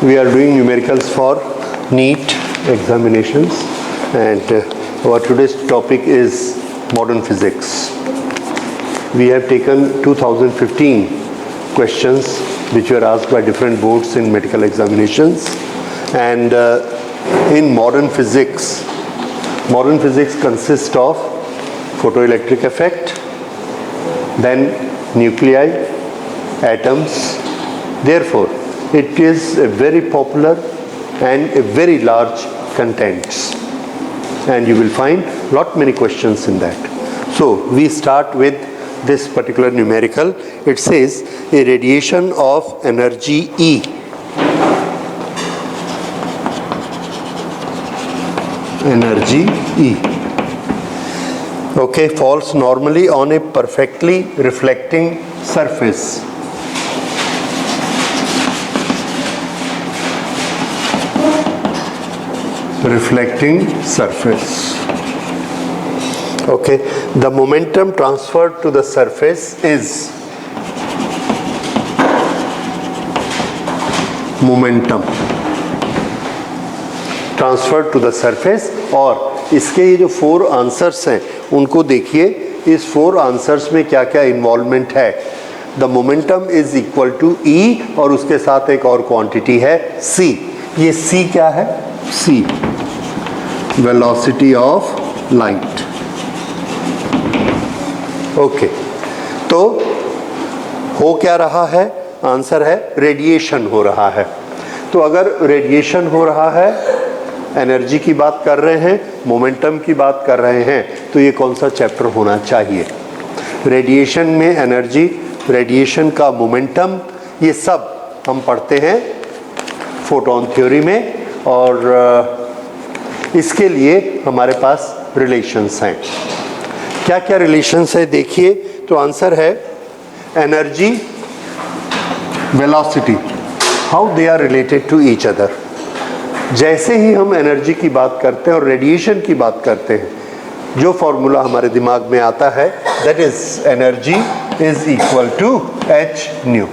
we are doing numericals for NEET examinations, and our today's topic is modern physics. We have taken 2015 questions which were asked by different boards in medical examinations, and in modern physics consists of photoelectric effect, then nuclei, atoms. Therefore, it is a very popular and a very large contents, and you will find many questions in that. So we start with this particular numerical. It says a radiation of energy E okay, falls normally on a perfectly reflecting surface. Okay, the momentum transferred to the surface is और इसके ये जो 4 answers हैं उनको देखिए, इस 4 answers में क्या क्या इन्वॉल्वमेंट है. The momentum is equal to E और उसके साथ एक और क्वांटिटी है c. ये c क्या है? c velocity of light. Okay, तो हो क्या रहा है? आंसर है रेडिएशन हो रहा है. तो अगर रेडिएशन हो रहा है, एनर्जी की बात कर रहे हैं, मोमेंटम की बात कर रहे हैं, तो ये कौन सा चैप्टर होना चाहिए? रेडिएशन में एनर्जी, रेडिएशन का मोमेंटम, ये सब हम पढ़ते हैं फोटोन थ्योरी में, और इसके लिए हमारे पास रिलेशंस हैं. क्या क्या रिलेशंस है देखिए. तो आंसर है energy, velocity, how they are related to each other. जैसे ही हम एनर्जी की बात करते हैं और रेडिएशन की बात करते हैं, जो फॉर्मूला हमारे दिमाग में आता है, that is energy is equal to H nu.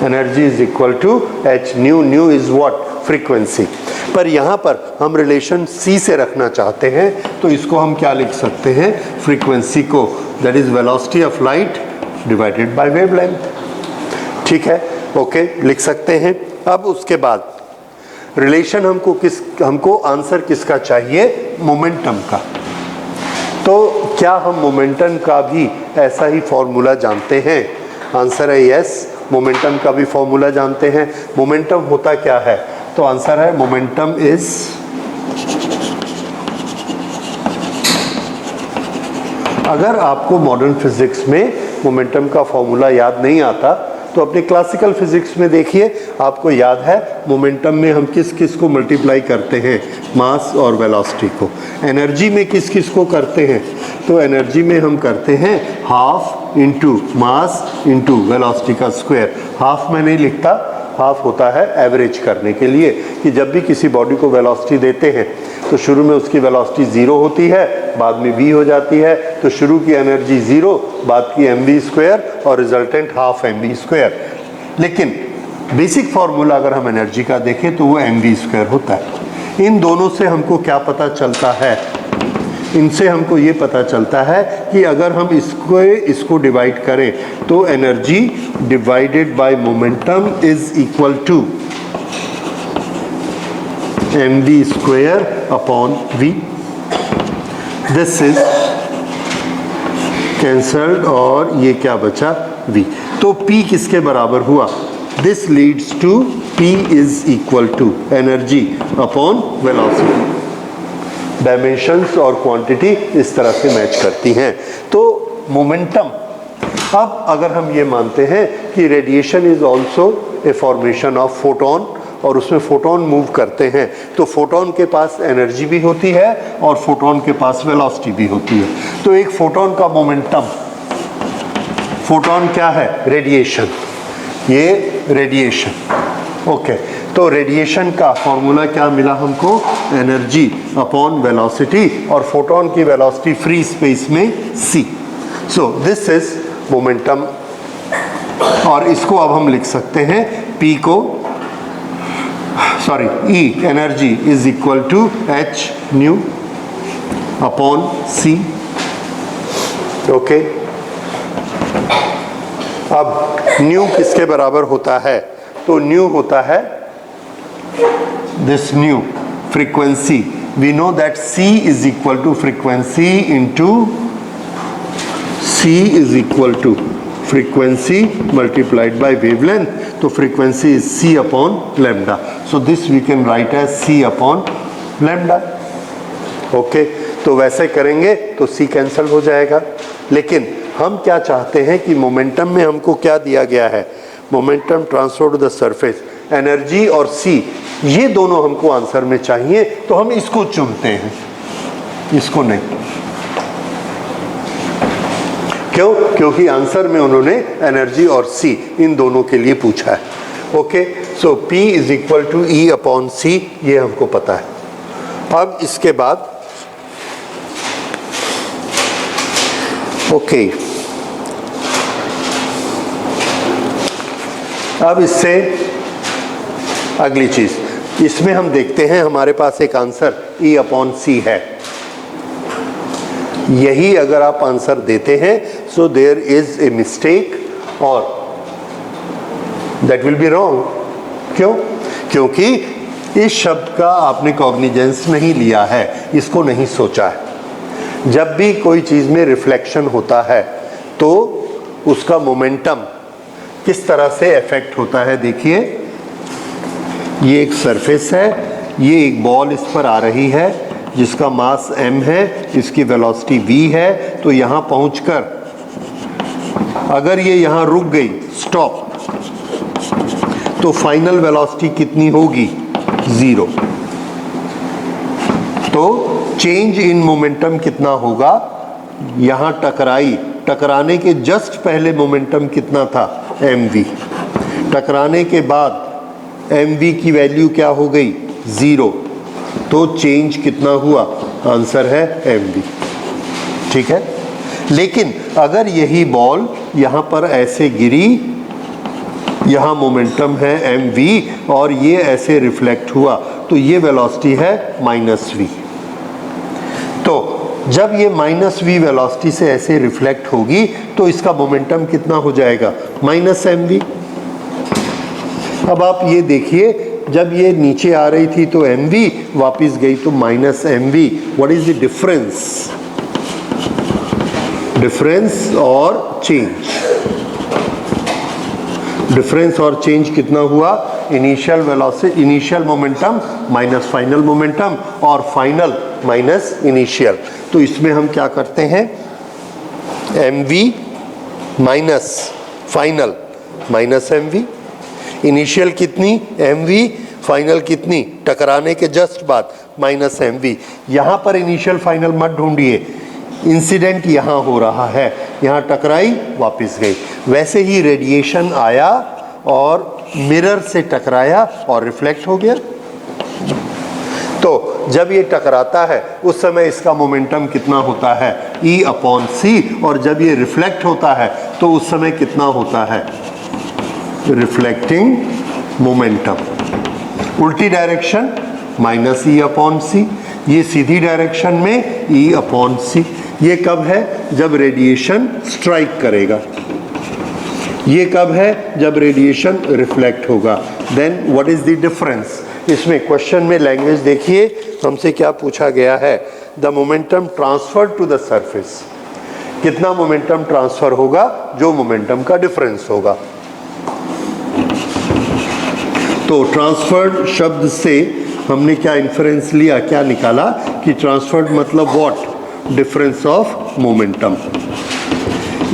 Energy is equal to H nu. Nu is what? Frequency. पर यहाँ पर हम रिलेशन C से रखना चाहते हैं, तो इसको हम क्या लिख सकते हैं? फ्रीक्वेंसी को, that is velocity of light divided by wavelength. ठीक है, ओके, लिख सकते हैं. अब उसके बाद रिलेशन हमको आंसर किसका चाहिए? मोमेंटम का. तो क्या हम मोमेंटम का भी ऐसा ही फॉर्मूला जानते हैं? आंसर है यस, मोमेंटम का भी फॉर्मूला जानते हैं. मोमेंटम होता क्या है? तो आंसर है मोमेंटम इज अगर आपको मॉडर्न फिजिक्स में मोमेंटम का फॉर्मूला याद नहीं आता, तो अपने क्लासिकल फिजिक्स में देखिए, आपको याद है मोमेंटम में हम किस किस को मल्टीप्लाई करते हैं? मास और वेलोसिटी को. एनर्जी में किस किस को करते हैं? तो एनर्जी में हम करते हैं half into mass into velocity का स्क्वायर. हाफ में नहीं लिखता, हाफ होता है एवरेज करने के लिए, कि जब भी किसी बॉडी को वेलोसिटी देते हैं तो शुरू में उसकी वेलोसिटी 0 होती है, बाद में v हो जाती है. तो शुरू की एनर्जी 0, बाद की mv स्क्वायर और रिजल्टेंट हाफ mv स्क्वायर. लेकिन बेसिक फॉर्मूला अगर हम एनर्जी का देखें तो वो mv स्क्वायर होता है. इन दोनों से हमको क्या पता चलता है? इनसे हमको ये पता चलता है कि अगर हम इसको डिवाइड करें तो energy divided by momentum is equal to mv square upon v. This is cancelled और ये क्या बचा? v. तो p किसके बराबर हुआ? This leads to p is equal to energy upon velocity. Dimensions और क्वांटिटी इस तरह से मैच करती हैं. तो मोमेंटम, अब अगर हम ये मानते हैं कि radiation is also a formation of photon, और उसमें फोटोन मूव करते हैं, तो फोटोन के पास एनर्जी भी होती है और फोटोन के पास वेलोसिटी भी होती है. तो एक फोटोन का मोमेंटम, फोटोन क्या है? रेडिएशन. ये रेडिएशन. ओके, तो रेडिएशन का फॉर्मूला क्या मिला हमको? एनर्जी अपॉन वेलोसिटी, और फोटोन की वेलोसिटी फ्री स्पेस में c. So this is momentum, और इसको अब हम लिख सकते हैं p को sorry E energy is equal to H nu upon C। Okay, अब न्यू किसके बराबर होता है? तो न्यू होता है this nu frequency. We know that C is equal to frequency into C is equal to frequency multiplied by wavelength. तो frequency is C upon lambda. So this we can write as C upon lambda. Okay, तो वैसे करेंगे तो C cancel हो जाएगा। लेकिन हम क्या चाहते हैं कि मोमेंटम में हमको क्या दिया गया है? Momentum transfer to the surface, energy और C, ये दोनों हमको आंसर में चाहिए। तो हम इसको चुनते हैं, इसको नहीं। क्यों? क्योंकि आंसर में उन्होंने एनर्जी और C इन दोनों के लिए पूछा है। Okay, so P is equal to E upon C, ये हमको पता है। अब इसके बाद ओके, अब इससे अगली चीज, इसमें हम देखते हैं हमारे पास एक आंसर E अपॉन C है। यही अगर आप आंसर देते हैं so there is a mistake और दैट विल बी रॉन्ग। क्यों? क्योंकि इस शब्द का आपने कॉग्निजेंस नहीं लिया है, इसको नहीं सोचा है। जब भी कोई चीज़ में रिफ्लेक्शन होता है तो उसका मोमेंटम किस तरह से इफेक्ट होता है। देखिए, ये एक सरफेस है, ये एक बॉल इस पर आ रही है जिसका मास m है, इसकी वेलोसिटी v है। तो यहाँ पहुंचकर अगर ये यहाँ रुक गई, स्टॉप, तो फाइनल वेलोसिटी कितनी होगी? 0। तो चेंज इन मोमेंटम कितना होगा? यहाँ टकराई, टकराने के जस्ट पहले मोमेंटम कितना था? mv। टकराने के बाद mv की वैल्यू क्या हो गई? 0। तो चेंज कितना हुआ? आंसर है mv। ठीक है। लेकिन अगर यही बॉल यहाँ पर ऐसे गिरी, यहाँ मोमेंटम है mv और ये ऐसे रिफ्लेक्ट हुआ, तो ये वेलोसिटी है -v। तो जब ये -v वेलोसिटी से ऐसे रिफ्लेक्ट होगी तो इसका मोमेंटम कितना हो जाएगा? -mv। अब आप ये देखिए, जब ये नीचे आ रही थी तो mv, वापस गई तो -mv। What is the difference? Difference और चेंज, डिफरेंस और चेंज कितना हुआ? Initial velocity, initial momentum minus final momentum और फाइनल माइनस इनिशियल। तो इसमें हम क्या करते हैं? mv minus final minus mv। Initial कितनी? mv। फाइनल कितनी? टकराने के जस्ट बाद -mv। यहाँ पर इनिशियल फाइनल मत ढूंढिए, इंसिडेंट यहाँ हो रहा है, यहाँ टकराई वापस गई। वैसे ही रेडिएशन आया और मिरर से टकराया और रिफ्लेक्ट हो गया। तो जब ये टकराता है उस समय इसका मोमेंटम कितना होता है? E upon C। और जब ये रिफ्लेक्ट होता है तो उस समय कितना होता है? Reflecting momentum. उल्टी डायरेक्शन -E अपॉन C, ये सीधी डायरेक्शन में E अपॉन C। ये कब है? जब रेडिएशन स्ट्राइक करेगा। ये कब है? जब रेडिएशन रिफ्लेक्ट होगा। Then what is the difference? इसमें क्वेश्चन में लैंग्वेज देखिए, हमसे क्या पूछा गया है? The momentum transfer to the surface. कितना मोमेंटम ट्रांसफर होगा? जो मोमेंटम का डिफरेंस होगा। तो ट्रांसफर्ड शब्द से हमने क्या इन्फरेंस लिया, क्या निकाला कि ट्रांसफर्ड मतलब व्हाट? Difference of momentum.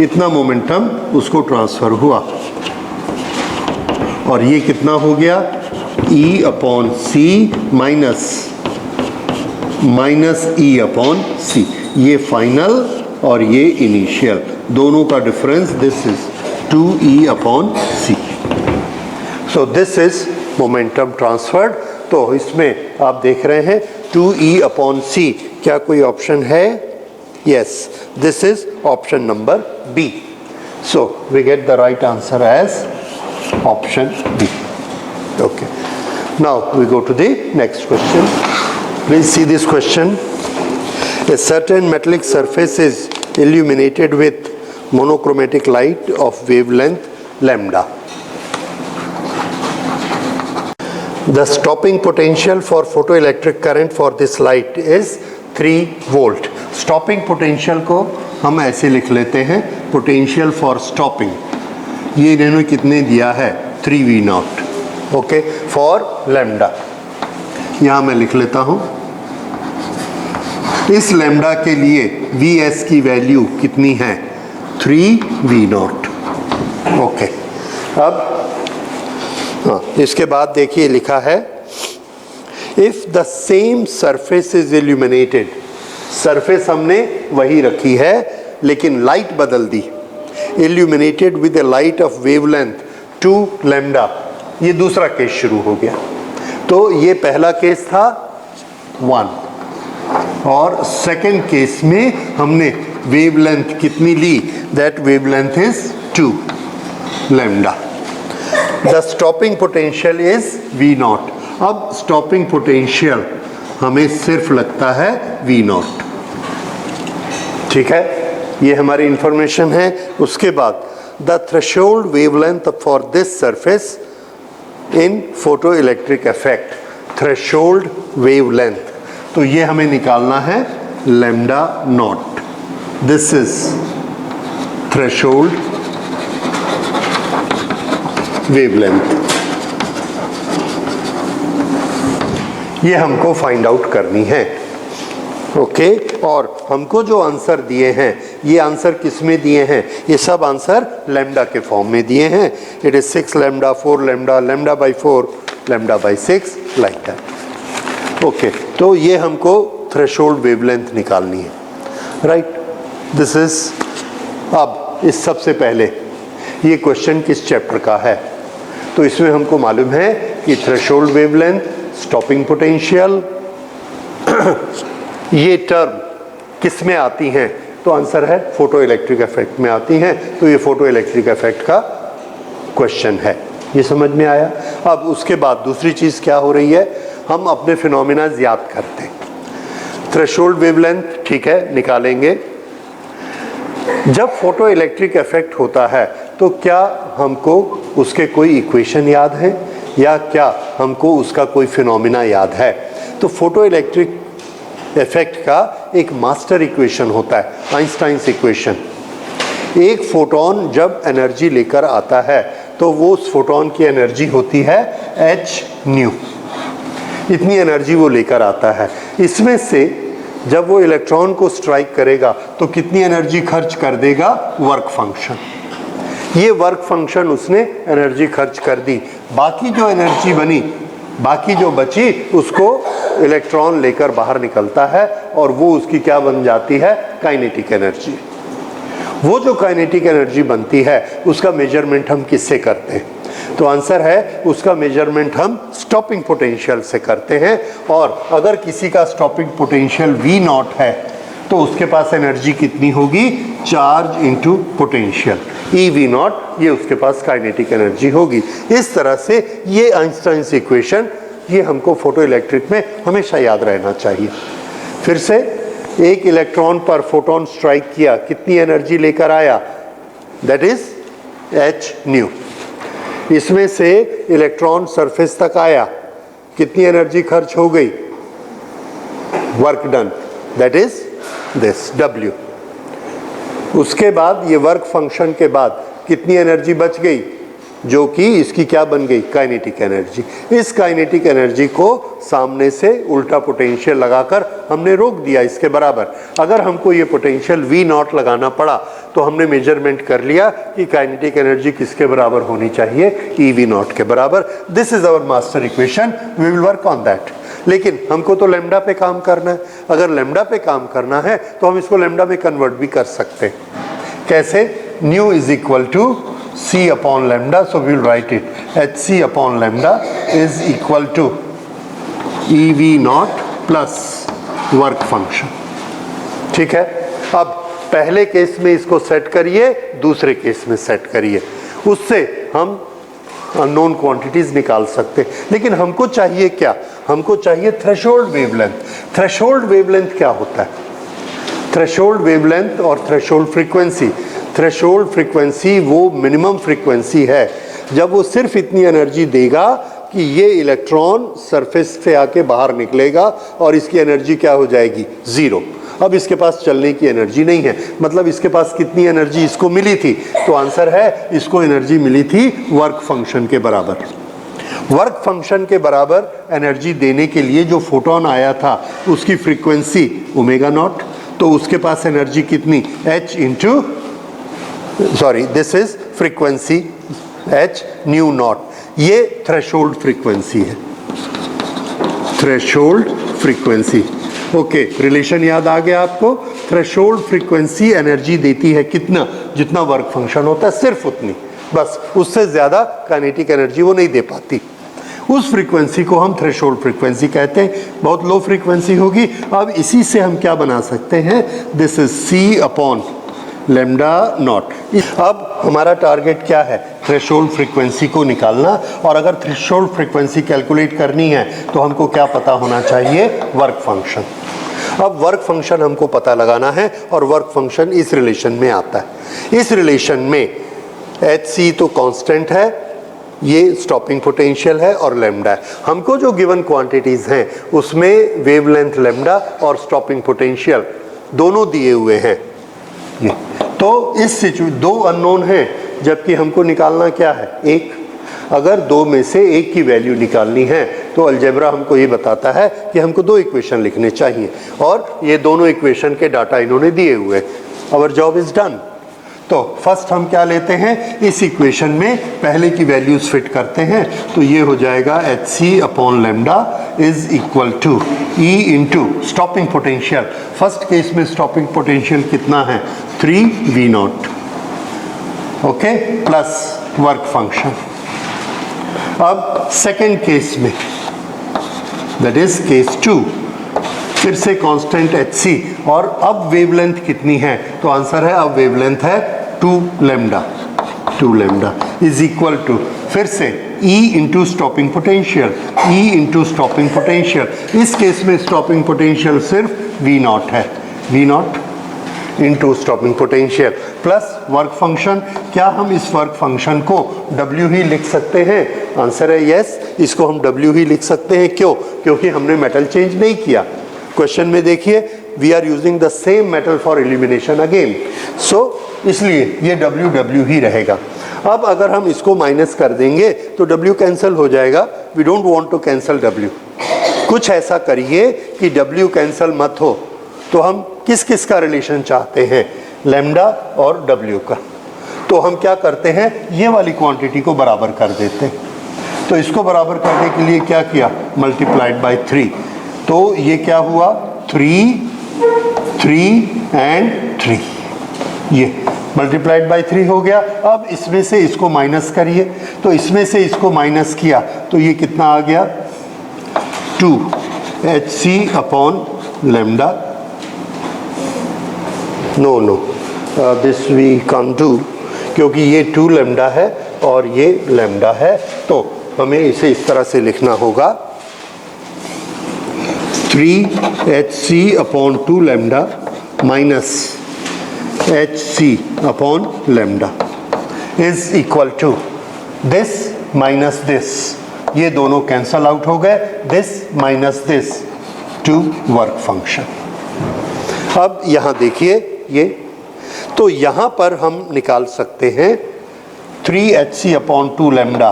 इतना मोमेंटम उसको ट्रांसफर हुआ और ये कितना हो गया? E upon C minus E upon C। ये फाइनल और ये इनिशियल, दोनों का difference this is 2E upon C। So this is momentum transferred. तो इसमें आप देख रहे हैं 2E अपॉन C। क्या कोई ऑप्शन है? Yes, this is option number B। So we get the right answer as option B। Okay, Now we go to the next question. Please see this question. A certain metallic surface is illuminated with monochromatic light of wavelength lambda. The stopping potential for photoelectric current for this light is 3 volt. Stopping potential को हम ऐसे लिख लेते हैं, potential for stopping. ये इन्होंने कितने दिया है? 3V0. Okay, for lambda. यहाँ मैं लिख लेता हूँ. इस लैम्डा के लिए Vs की वैल्यू कितनी है? 3V0. ओके, अब हाँ, इसके बाद देखिए लिखा है if the same surface is illuminated. Surface हमने वही रखी है लेकिन लाइट बदल दी. Illuminated with a light of wavelength 2 lambda. ये दूसरा केस शुरू हो गया. तो ये पहला केस था 1 और सेकंड केस में हमने वेवलेंथ कितनी ली? That wavelength is 2 lambda. The stopping potential is V0. अब स्टॉपिंग पोटेंशियल हमें सिर्फ लगता है V0. ठीक है, ये हमारी इंफॉर्मेशन है. उसके बाद the threshold wavelength for this surface in photo electric effect. Threshold wavelength, तो ये हमें निकालना है lambda naught. This is threshold wavelength. ये हमको फाइंड आउट करनी है. ओके, और हमको जो आंसर दिए हैं, ये आंसर किस में दिए हैं? ये सब आंसर लैम्डा के फॉर्म में दिए हैं. It is 6 lambda, 4 lambda, lambda by 4, lambda by 6, like that. Okay, तो ये हमको थ्रेशोल्ड वेवलेंथ निकालनी है. Right, this is. अब इस सबसे पहले ये क्वेश्चन किस चैप्टर का है? तो इसमें हमको मालूम है कि थ्रेशोल्ड वेवलेंथ, स्टॉपिंग पोटेंशियल, ये टर्म किस में आती हैं? तो आंसर है फोटो इलेक्ट्रिक इफेक्ट में आती हैं. तो ये फोटो इलेक्ट्रिक इफेक्ट का क्वेश्चन है. ये समझ में आया? अब उसके बाद दूसरी चीज़ क्या हो रही है? हम अपने फिनोमिना याद करते हैं. थ्रेशोल्ड वेवलेंथ ठीक है, निकालेंगे. जब फोटो इलेक्ट्रिक इफेक्ट होता है तो क्या हमको उसके कोई इक्वेशन याद है या क्या हमको उसका कोई फिनोमिना याद है? तो फोटो इलेक्ट्रिक इफेक्ट का एक मास्टर इक्वेशन होता है, आइंस्टाइन्स इक्वेशन. एक फोटोन जब एनर्जी लेकर आता है तो वो उस फोटोन की एनर्जी होती है h nu. इतनी एनर्जी वो लेकर आता है. इसमें से जब वो इलेक्ट्रॉन को स्ट्राइक करेगा तो कितनी एनर्जी खर्च कर देगा? Work function. ये वर्क फंक्शन उसने एनर्जी खर्च कर दी. बाकी जो एनर्जी बनी, बाकी जो बची, उसको इलेक्ट्रॉन लेकर बाहर निकलता है और वो उसकी क्या बन जाती है? Kinetic energy. वो जो काइनेटिक एनर्जी बनती है उसका मेजरमेंट हम किससे करते हैं? तो आंसर है उसका मेजरमेंट हम स्टॉपिंग पोटेंशियल से करते हैं. और अगर किसी का स्टॉपिंग पोटेंशियल V0 है तो उसके पास एनर्जी कितनी होगी? Charge into potential, EV0. ये उसके पास काइनेटिक एनर्जी होगी. इस तरह से ये आइंस्टाइन्स इक्वेशन, ये हमको फोटो इलेक्ट्रिक में हमेशा याद रहना चाहिए. फिर से, एक इलेक्ट्रॉन पर फोटोन स्ट्राइक किया, कितनी एनर्जी लेकर आया? That is h nu. इसमें से इलेक्ट्रॉन सरफेस तक आया, कितनी एनर्जी खर्च हो गई? Work done, that is this W. उसके बाद ये वर्क फंक्शन के बाद कितनी एनर्जी बच गई? जो कि इसकी क्या बन गई? Kinetic energy. इस काइनेटिक एनर्जी को सामने से उल्टा पोटेंशियल लगाकर हमने रोक दिया इसके बराबर. अगर हमको ये पोटेंशियल V0 लगाना पड़ा तो हमने मेजरमेंट कर लिया कि काइनेटिक एनर्जी किसके बराबर होनी चाहिए? EV0 के बराबर. This is our master equation, we will work on that. लेकिन हमको तो लैम्डा पे काम करना है. अगर लैम्डा पे काम करना है तो हम इसको लैम्डा में कन्वर्ट भी कर सकते हैं. कैसे? Nu is equal to C upon lambda, so we will write it hc upon lambda is equal to EV0 plus work function. ठीक है. अब पहले केस में इसको सेट करिए, दूसरे केस में सेट करिए. उससे हम अननोन क्वांटिटीज निकाल सकते हैं। लेकिन हमको चाहिए क्या? हमको चाहिए थ्रेशोल्ड वेवलेंथ। थ्रेशोल्ड वेवलेंथ क्या होता है? थ्रेशोल्ड वेवलेंथ और थ्रेशोल्ड फ्रीक्वेंसी। थ्रेशोल्ड फ्रीक्वेंसी वो मिनिमम फ्रीक्वेंसी है जब वो सिर्फ इतनी एनर्जी देगा कि ये इलेक्ट्रॉन सरफेस से आके बाहर निकलेगा और इसकी एनर्जी क्या हो जाएगी? ज़ीरो। अब इसके पास चलने की एनर्जी नहीं है, मतलब इसके पास कितनी एनर्जी इसको मिली थी? तो आंसर है इसको एनर्जी मिली थी वर्क फंक्शन के बराबर। वर्क फंक्शन के बराबर एनर्जी देने के लिए जो फोटोन आया था उसकी फ्रीक्वेंसी ओमेगा नॉट, तो उसके पास एनर्जी कितनी? h into this is frequency h new not. ये थ्रेशोल्ड फ्रीक्वेंसी है, थ्रेशोल्ड फ्रीक्वेंसी। ओके, रिलेशन याद आ गया आपको? थ्रेशोल्ड फ्रीक्वेंसी एनर्जी देती है कितना? जितना वर्क फंक्शन होता है सिर्फ उतनी, बस उससे ज़्यादा काइनेटिक एनर्जी वो नहीं दे पाती। उस फ्रीक्वेंसी को हम थ्रेशोल्ड फ्रीक्वेंसी कहते हैं। बहुत लो फ्रीक्वेंसी होगी। अब इसी से हम क्या बना सकते हैं? This is c upon lambda not. अब हमारा टारगेट क्या है? थ्रेशोल्ड फ्रीक्वेंसी को निकालना। और अगर थ्रेशोल्ड फ्रीक्वेंसी कैलकुलेट करनी है तो हमको क्या पता होना चाहिए? Work function. अब वर्क फंक्शन हमको पता लगाना है और वर्क फंक्शन इस रिलेशन में आता है। इस रिलेशन में hc तो कांस्टेंट है, ये स्टॉपिंग पोटेंशियल है और लैम्डा है। हमको जो गिवन क्वांटिटीज हैं उसमें वेवलेंथ लैम्डा और स्टॉपिंग पोटेंशियल दोनों दिए हुए हैं। तो इस दो अननोन हैं, जबकि हमको निकालना क्या है? एक। अगर दो में से एक की वैल्यू निकालनी है तो अलजेब्रा हमको ये बताता है कि हमको दो इक्वेशन लिखने चाहिए और ये दोनों इक्वेशन के डाटा इन्होंने दिए हुए। Our job is done. तो फर्स्ट हम क्या लेते हैं? इस इक्वेशन में पहले की वैल्यूज फिट करते हैं, तो ये हो जाएगा hc upon lambda is equal to E into stopping potential. First case में स्टॉपिंग पोटेंशियल कितना है? 3v0, okay, plus work function. अब सेकेंड केस में, दैट इज केस 2, फिर से कांस्टेंट hc और अब वेवलेंथ कितनी है? तो आंसर है अब वेवलेंथ है 2 लैम्डा इज इक्वल टू फिर से E into stopping potential, E into stopping potential. इस केस में स्टॉपिंग पोटेंशियल सिर्फ V0 है, V0 into stopping potential plus work function. क्या हम इस वर्क फंक्शन को W ही लिख सकते हैं? आंसर है यस, इसको हम W ही लिख सकते हैं। क्यों? क्योंकि हमने मेटल चेंज नहीं किया। क्वेश्चन में देखिए, we are using the same metal for elimination again, so इसलिए ये W ही रहेगा। अब अगर हम इसको माइनस कर देंगे तो W कैंसिल हो जाएगा। We don't want to cancel W। कुछ ऐसा करिए कि W कैंसिल मत हो। तो हम किस किस का रिलेशन चाहते हैं? लैम्डा और W का। तो हम क्या करते हैं? ये वाली क्वांटिटी को बराबर कर देते हैं। तो इसको बराबर करने के लिए क्या किया? Multiplied by 3। तो ये क्या हुआ? 3 एंड 3, ये मल्टीप्लाइड बाय 3 हो गया। अब इसमें से इसको माइनस करिए, तो इसमें से इसको माइनस किया तो ये कितना आ गया? 2hc upon lambda. No this we can do, क्योंकि ये 2 लैम्डा है और ये लैम्डा है, तो हमें इसे इस तरह से लिखना होगा 3hc upon 2 lambda minus hc upon lambda is equal to this minus this, ये दोनों कैंसल आउट हो गए, this minus this to work function. अब यहाँ देखिए ये, तो यहाँ पर हम निकाल सकते हैं 3hc अपॉन 2 लैम्डा,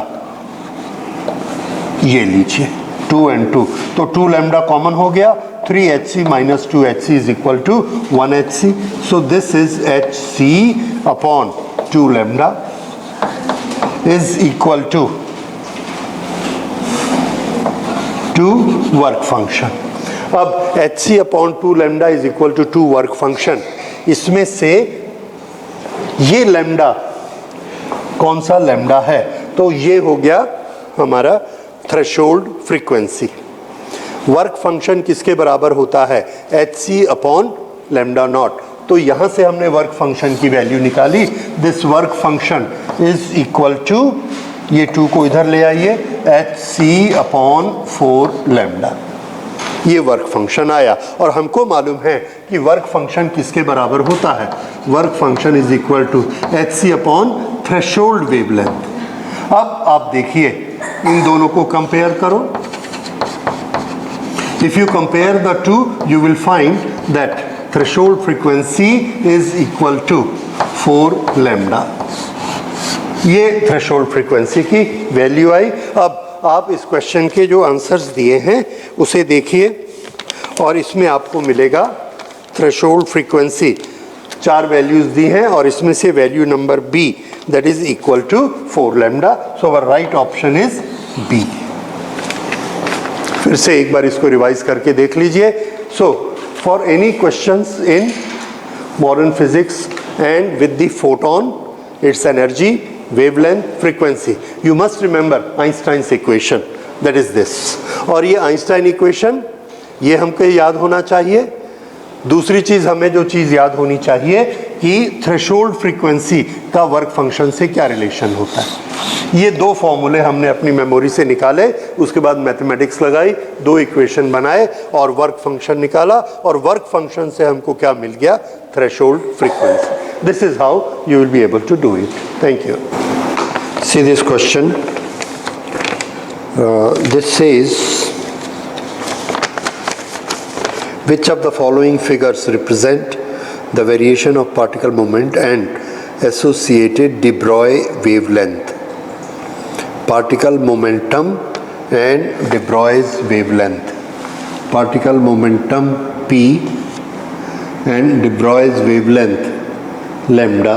ये लीजिए 2 and 2, तो 2 लैम्डा कॉमन हो गया, 3hc minus 2hc is equal to 1hc. So this is hc upon 2 lambda is equal to work function. अब hc upon 2 lambda is equal to 2 work function. इसमें से ये lambda कौन सा लैम्डा है? तो ये हो गया हमारा थ्रेशोल्ड फ्रीक्वेंसी। वर्क फंक्शन किसके बराबर होता है? hc upon lambda naught. तो यहाँ से हमने वर्क फंक्शन की वैल्यू निकाली। This work function is equal to ये 2 को इधर ले आइए, hc/4 लैम्डा, ये वर्क फंक्शन आया। और हमको मालूम है कि वर्क फंक्शन किसके बराबर होता है, work function is equal to hc/ threshold wavelength. अब आप देखिए इन दोनों को कंपेयर करो। If you compare the two you will find that threshold frequency is equal to 4 lambda. ये थ्रेशोल्ड फ्रीक्वेंसी की वैल्यू आई। अब आप इस क्वेश्चन के जो आंसर्स दिए हैं उसे देखिए और इसमें आपको मिलेगा थ्रेशोल्ड फ्रीक्वेंसी 4 वैल्यूज दी हैं और इसमें से value number B that is equal to 4 lambda. So our right option is B. फिर से एक बार इसको रिवाइज करके देख लीजिए। So for any questions in modern physics and with the photon, its energy, wavelength, frequency, you must remember Einstein's equation, that is this। और ये आइंस्टाइन इक्वेशन ये हमको याद होना चाहिए। दूसरी चीज़ हमें जो चीज़ याद होनी चाहिए कि थ्रेशोल्ड फ्रीक्वेंसी का वर्क फंक्शन से क्या रिलेशन होता है। ये 2 फॉर्मूले हमने अपनी मेमोरी से निकाले, उसके बाद मैथमेटिक्स लगाई, 2 इक्वेशन बनाए और वर्क फंक्शन निकाला और वर्क फंक्शन से हमको क्या मिल गया, threshold frequency. This is how you will be able to do it. Thank you. See this question. This says, which of the following figures represent the variation of particle moment and associated de Broglie wavelength? Particle momentum and de Broglie's wavelength. Particle momentum P and de Broglie's wavelength lambda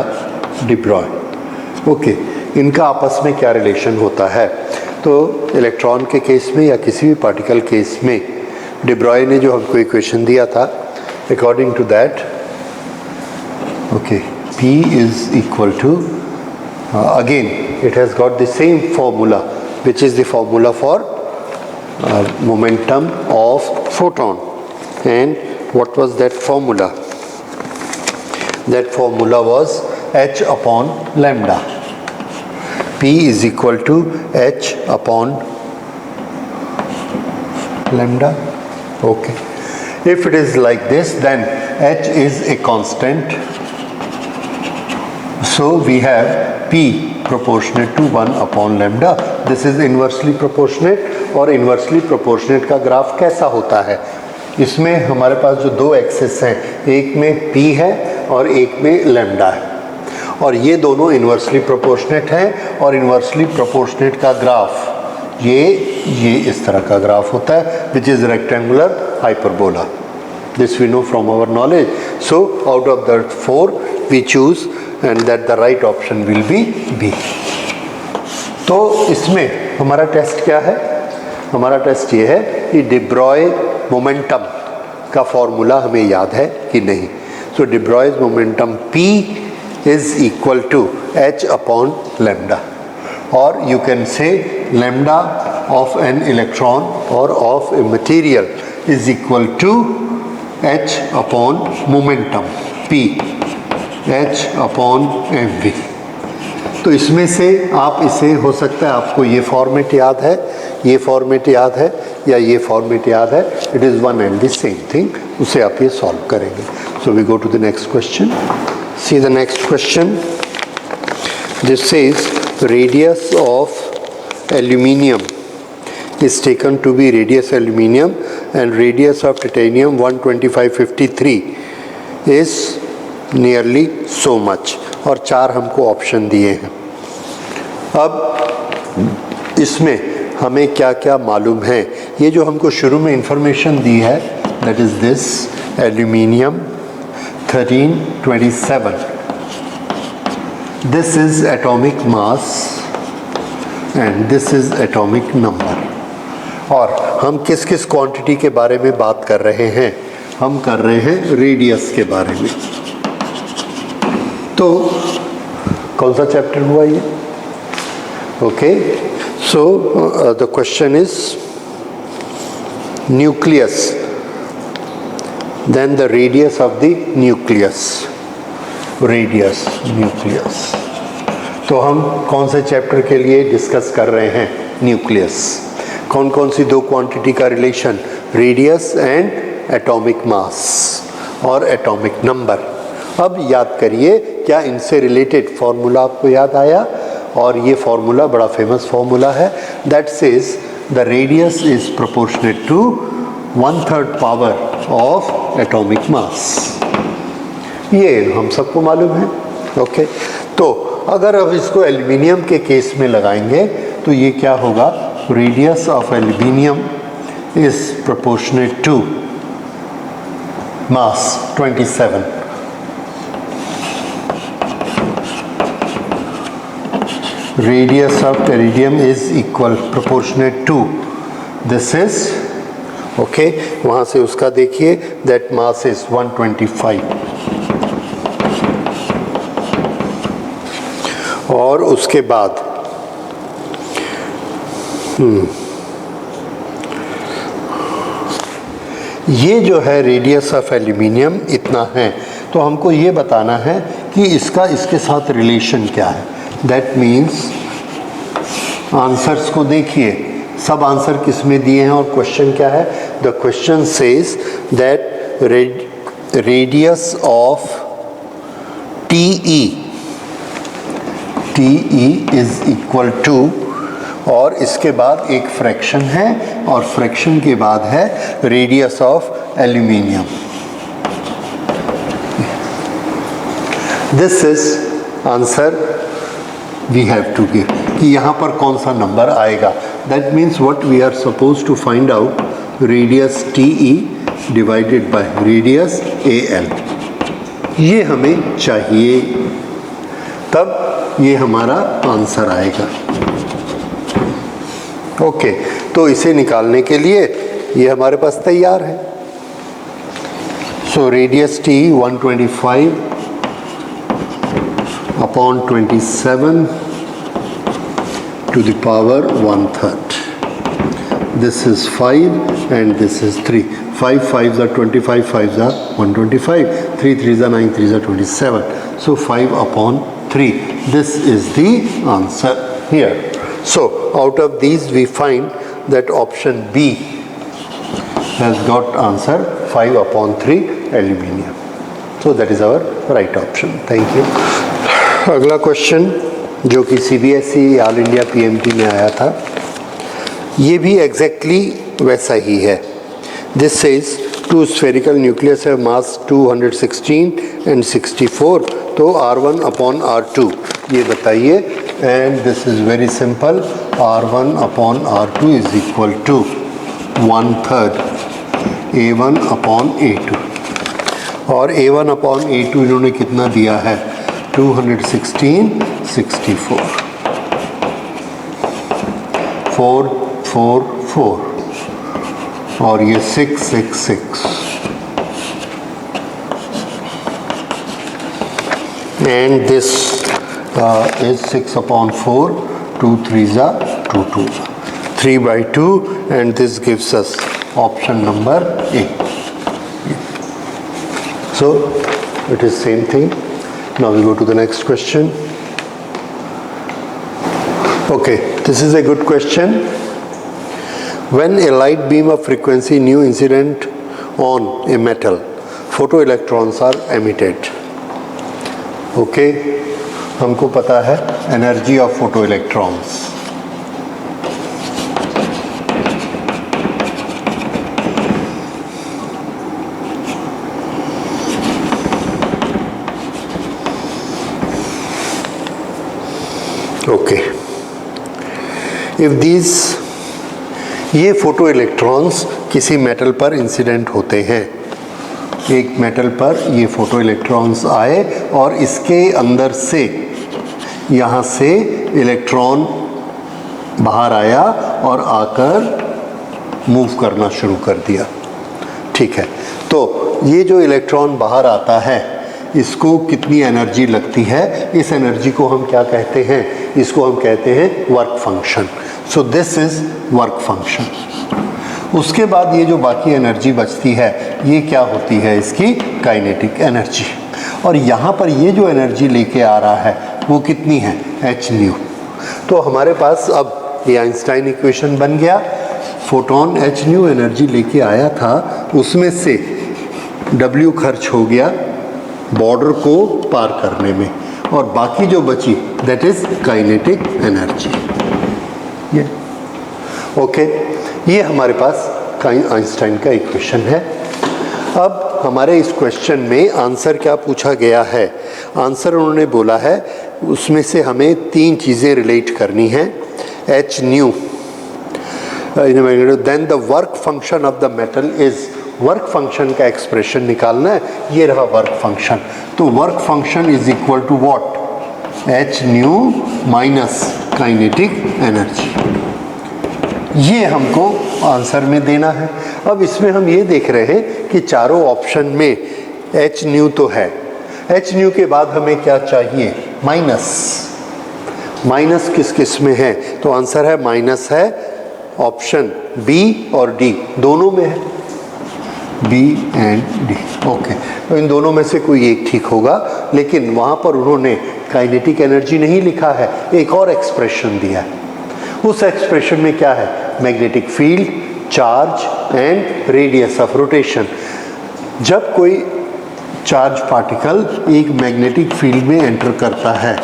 de Broglie। Okay, इनका आपस में क्या relation होता है। तो electron के case में या किसी भी पार्टिकल केस में de Broglie ने जो हमको इक्वेशन दिया था, according to that okay P is equal to again it has got the same formula which is the formula for momentum of photon. And what was that formula? That formula was h upon lambda. P is equal to h upon lambda. Okay. If it is like this, then h is a constant. So we have P proportionate to 1 upon lambda. This is inversely proportionate. और inversely proportionate का graph कैसा होता है? इसमें हमारे पास जो 2 axis हैं, एक में P है और एक में लैम्डा है और ये दोनों इन्वर्सली प्रोपोर्शनेट हैं और इन्वर्सली प्रोपोर्शनेट का ग्राफ ये इस तरह का ग्राफ होता है which is rectangular hyperbola. This we know from our knowledge. So out of that 4 we choose and that the right option will be B. तो इसमें हमारा टेस्ट क्या है? हमारा टेस्ट ये है कि de Broglie मोमेंटम का फॉर्मूला हमें याद है कि नहीं। So de Broglie's momentum P is equal to h upon lambda, or you can say lambda of an electron or of a material is equal to h upon momentum P, h upon mv। तो इसमें से आप इसे हो सकता है आपको ये फॉर्मेट याद है, ये फॉर्मेट याद है या ये फॉर्मेट याद है, it is one and the same thing, उसे आप ये सॉल्व करेंगे। So we go to the next question. See the next question. This says radius of aluminium is taken to be radius aluminium and radius of titanium 12553 is nearly so much और 4 हमको option दिए हैं। अब इसमें हमें क्या क्या मालूम है, ये जो हमको शुरू में इंफॉर्मेशन दी है that is this aluminium 1327, this is atomic mass and this is atomic number. और हम किस किस क्वांटिटी के बारे में बात कर रहे हैं? हम कर रहे हैं रेडियस के बारे में। तो कौन सा चैप्टर हुआ ये? Okay, so the question is nucleus, then the radius of the nucleus, radius nucleus. तो हम कौन से चैप्टर के लिए डिस्कस कर रहे हैं? न्यूक्लियस। कौन कौन सी दो क्वांटिटी का relation? Radius and atomic mass और एटॉमिक नंबर। अब याद करिए, क्या इनसे रिलेटेड फॉर्मूला आपको याद आया? और ये फॉर्मूला बड़ा फेमस फॉर्मूला है, that says the radius is proportionate to 1/3 power of atomic mass. ये हम सबको मालूम है। ओके, तो अगर अब इसको एल्युमिनियम के केस में लगाएंगे तो ये क्या होगा? Radius of aluminium is proportionate to mass 27। Radius of iridium is equal proportionate to, this is okay, वहाँ से उसका देखिए, that mass is 125। और उसके बाद ये जो है रेडियस ऑफ एल्यूमिनियम इतना है, तो हमको ये बताना है कि इसका इसके साथ रिलेशन क्या है। दैट मीन्स आंसर्स को देखिए, सब आंसर किस में दिए हैं और क्वेश्चन क्या है? The question says that radius of TE is equal to, और इसके बाद एक फ्रैक्शन है और फ्रैक्शन के बाद है radius of aluminium. This is answer we have to give कि यहाँ पर कौन सा नंबर आएगा। That means what we are suppose to find out, radius TE divided by radius AL, ये हमें चाहिए, तब ये हमारा आंसर आएगा। ओके, तो इसे निकालने के लिए ये हमारे पास तैयार है। So radius TE 125 upon 27 to the power 1/3. This is 5 and this is 3. 5 5s are 25, 5s are 125, 3 3s are 9, 3s are 27. So 5 upon 3. This is the answer here. So out of these we find that option B has got answer 5 upon 3 aluminium. So that is our right option. Thank you. अगला question जो कि CBSE all India PMT में आया था, ये भी exactly वैसा ही है। This says to spherical nucleus है मास 216 एंड 64, तो R1 अपॉन R2 ये बताइए। And this is very simple, R1 upon R2 is equal to 1/3 A1 upon A2, और A1 अपॉन A2 इन्होंने कितना दिया है? 216 64 4 4 4 और ये 6 6 6 and this is 6 upon 4, 2 3s are 2 2, 3/2, and this gives us option number A. So it is same thing. Now we go to the next question. Okay, this is a good question. When a light beam of frequency nu incident on a metal, photoelectrons are emitted. Okay, हमको पता है energy of photoelectrons. Okay, if these, ये photo electrons किसी metal पर incident होते हैं, एक metal पर ये फोटो इलेक्ट्रॉन्स आए और इसके अंदर से, यहाँ से इलेक्ट्रॉन बाहर आया और आकर मूव करना शुरू कर दिया। ठीक है, तो ये जो इलेक्ट्रॉन बाहर आता है इसको कितनी एनर्जी लगती है? इस एनर्जी को हम क्या कहते हैं? इसको हम कहते हैं work function. So this is work function. उसके बाद ये जो बाकी एनर्जी बचती है ये क्या होती है? इसकी काइनेटिक एनर्जी। और यहाँ पर ये जो एनर्जी लेके आ रहा है वो कितनी है, एच न्यू। तो हमारे पास अब ये आइंस्टाइन इक्वेशन बन गया। फोटोन एच न्यू एनर्जी लेके आया था, उसमें से W खर्च हो गया बॉर्डर को पार करने में, और बाकी जो बची दैट इज काइनेटिक एनर्जी। ये ओके, ये हमारे पास आइंस्टाइन का इक्वेशन है। अब हमारे इस क्वेश्चन में आंसर क्या पूछा गया है, आंसर उन्होंने बोला है उसमें से हमें 3 चीज़ें रिलेट करनी हैं। H nu then the work function of the metal is, work function का एक्सप्रेशन निकालना है, ये रहा वर्क फंक्शन। तो work function is equal to what, h nu minus kinetic energy. ये हमको आंसर में देना है। अब इसमें हम ये देख रहे हैं कि चारों ऑप्शन में एच न्यू तो है, एच न्यू के बाद हमें क्या चाहिए, माइनस। माइनस किस किस में है, तो आंसर है माइनस है ऑप्शन बी और डी, दोनों में है, बी एंड डी। ओके, तो इन दोनों में से कोई एक ठीक होगा, लेकिन वहाँ पर उन्होंने काइनेटिक एनर्जी नहीं लिखा है, एक और एक्सप्रेशन दिया है। उस एक्सप्रेशन में क्या है, magnetic field, charge and radius of rotation. जब कोई चार्ज पार्टिकल एक मैग्नेटिक फील्ड में एंटर करता है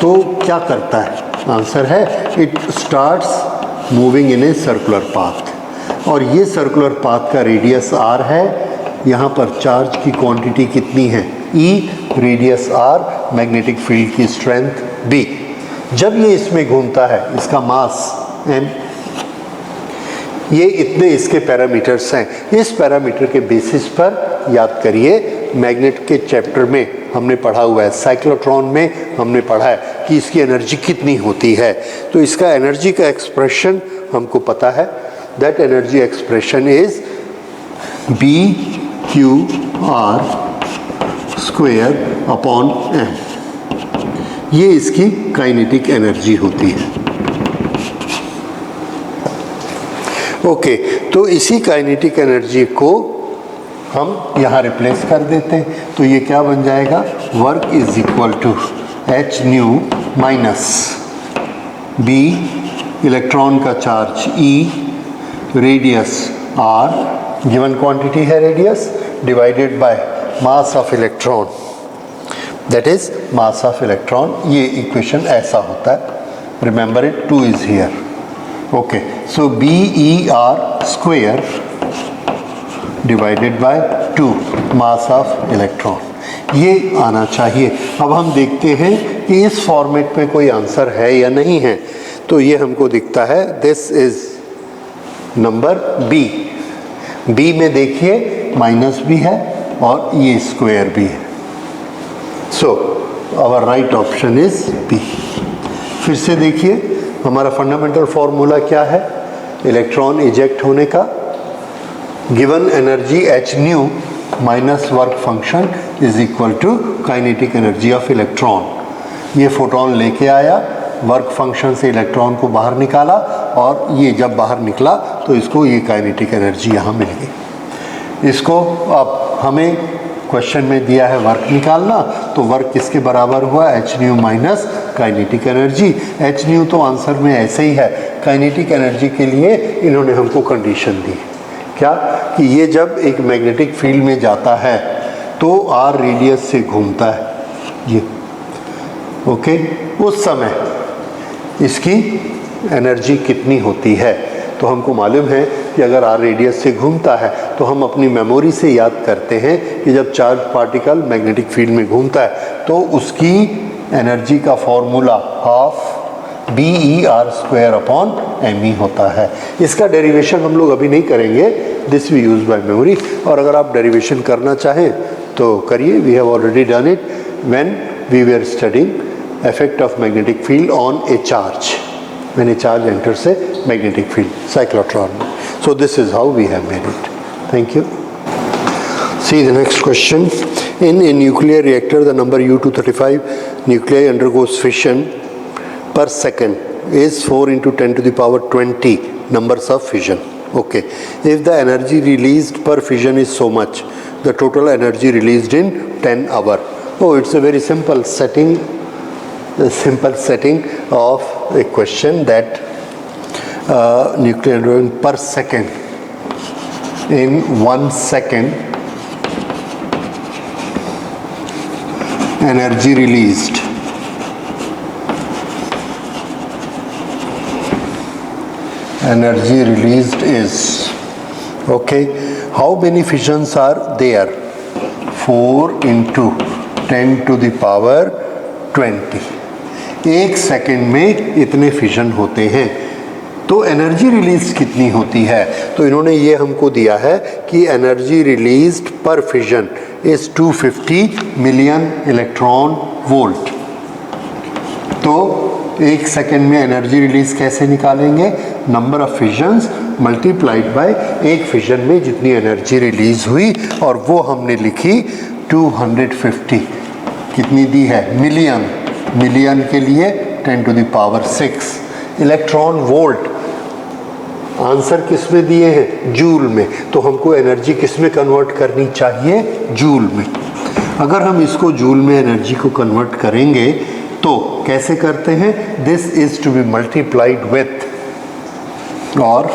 तो क्या करता है, आंसर है it starts moving in a circular path, और ये सर्कुलर पाथ का रेडियस r है। यहाँ पर चार्ज की क्वांटिटी कितनी है, E, radius r, magnetic field की स्ट्रेंथ B। जब ये इसमें घूमता है, इसका मास m, ये इतने इसके पैरामीटर्स हैं। इस पैरामीटर के बेसिस पर याद करिए, मैग्नेट के चैप्टर में हमने पढ़ा हुआ है, साइक्लोट्रॉन में हमने पढ़ा है कि इसकी एनर्जी कितनी होती है। तो इसका एनर्जी का एक्सप्रेशन हमको पता है, that energy expression is B Q R square upon M. ये इसकी काइनेटिक एनर्जी होती है। ओके, तो इसी काइनेटिक एनर्जी को हम यहाँ रिप्लेस कर देते हैं, तो ये क्या बन जाएगा, work is equal to H nu minus B, electron का charge E, radius R, given quantity है radius, divided by mass of electron, that is mass of electron. ये इक्वेशन ऐसा होता है, remember it, 2 is here. Okay, so BER square divided by 2 mass of electron, ये आना चाहिए। अब हम देखते हैं कि इस फॉर्मेट में कोई आंसर है या नहीं है। तो ये हमको दिखता है, this is number B. B में देखिए माइनस भी है और ये स्क्वायर भी है। So our right option is B. फिर से देखिए, हमारा फंडामेंटल फॉर्मूला क्या है, इलेक्ट्रॉन इजेक्ट होने का, given energy h nu minus work function is equal to kinetic energy of electron. ये फोटोन लेके आया, वर्क फंक्शन से इलेक्ट्रॉन को बाहर निकाला, और ये जब बाहर निकला तो इसको ये काइनेटिक एनर्जी यहाँ मिल गई। इसको अब हमें क्वेश्चन में दिया है वर्क निकालना, तो वर्क किसके बराबर हुआ, H nu minus kinetic energy. H new तो आंसर में ऐसे ही है, काइनेटिक एनर्जी के लिए इन्होंने हमको कंडीशन दी, क्या, कि ये जब एक मैग्नेटिक फील्ड में जाता है तो r रेडियस से घूमता है ये, ओके, उस समय इसकी एनर्जी कितनी होती है। तो हमको मालूम है कि अगर r रेडियस से घूमता है तो हम अपनी मेमोरी से याद करते हैं कि जब चार्ज पार्टिकल मैग्नेटिक फील्ड में घूमता है तो उसकी एनर्जी का formula half BER square upon ME होता है। इसका डेरिवेशन हम लोग अभी नहीं करेंगे, this we use by memory. और अगर आप डेरिवेशन करना चाहें तो करिए, we have already done it when we were studying effect of magnetic field on a charge, when a charge enters a magnetic field, cyclotron. So this is how we have made it. Thank you. See the next question. In a nuclear reactor, the number U-235 nuclei undergoes fission per second is 4 into 10 to the power 20 numbers of fission. Okay. If the energy released per fission is so much, the total energy released in 10 hours. Oh, it's a very simple setting simple setting of a question that nuclear environment per second, in 1 second energy released is, okay, how many fissions are there? 4 into 10 to the power 20. 1 second में इतने fission होते हैं, तो energy release कितनी होती है? तो इन्होंने ये हमको दिया है कि एनर्जी रिलीज्ड पर fission is 250 million electron volt. तो 1 सेकेंड में एनर्जी रिलीज कैसे निकालेंगे? नंबर ऑफ फिशंस मल्टीप्लाइड बाय एक फिशन में जितनी एनर्जी रिलीज हुई, और वो हमने लिखी 250। कितनी दी है? मिलियन। मिलियन के लिए 10 to the power 6 electron volt. Answer किस में दिए हैं? जूल में। तो हमको एनर्जी किस में कन्वर्ट करनी चाहिए? जूल में। अगर हम इसको जूल में एनर्जी को कन्वर्ट करेंगे तो कैसे करते हैं? This is to be multiplied with, और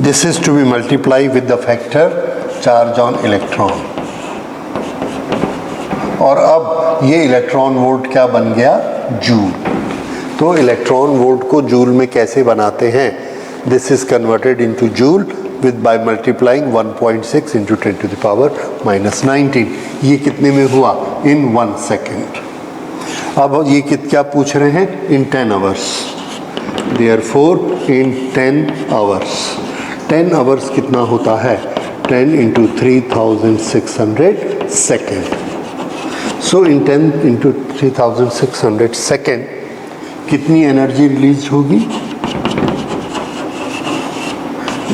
this is to be multiplied with the factor charge on electron। और अब ये इलेक्ट्रॉन वोल्ट क्या बन गया? जूल। तो इलेक्ट्रॉन वोल्ट को जूल में कैसे बनाते हैं? This is converted into joule with by multiplying 1.6 into 10 to the power minus 19। ये कितने में हुआ? in 1 second। अब ये क्या पूछ रहे हैं? in 10 hours। therefore in 10 hours 10 hours कितना होता है? 10 into 3600 second। so in 10 into 3600 second कितनी एनर्जी रिलीज होगी?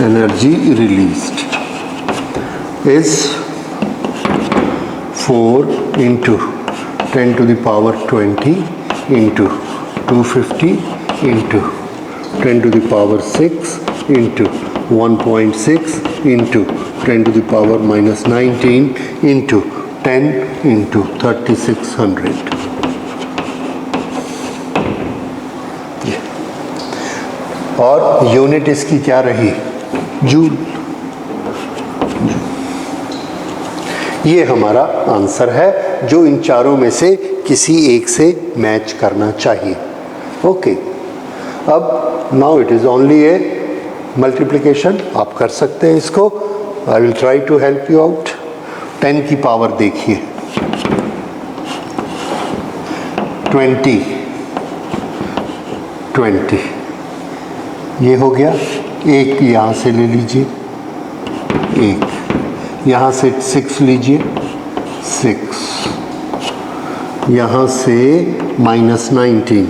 energy released is 4 into 10 to the power 20 into 250 into 10 to the power 6 into 1.6 into 10 to the power minus 19 into 10 into 3600। और unit इसकी क्या रही? Joule. ये हमारा आंसर है, जो इन चारों में से किसी एक से मैच करना चाहिए। ओके, अब now it is only a multiplication. आप कर सकते हैं इसको। I will try to help you out. 10 की पावर देखिए, 20 ये हो गया। एक यहाँ से ले लीजिए, एक यहाँ से 6 लीजिए, 6 यहाँ से minus 19।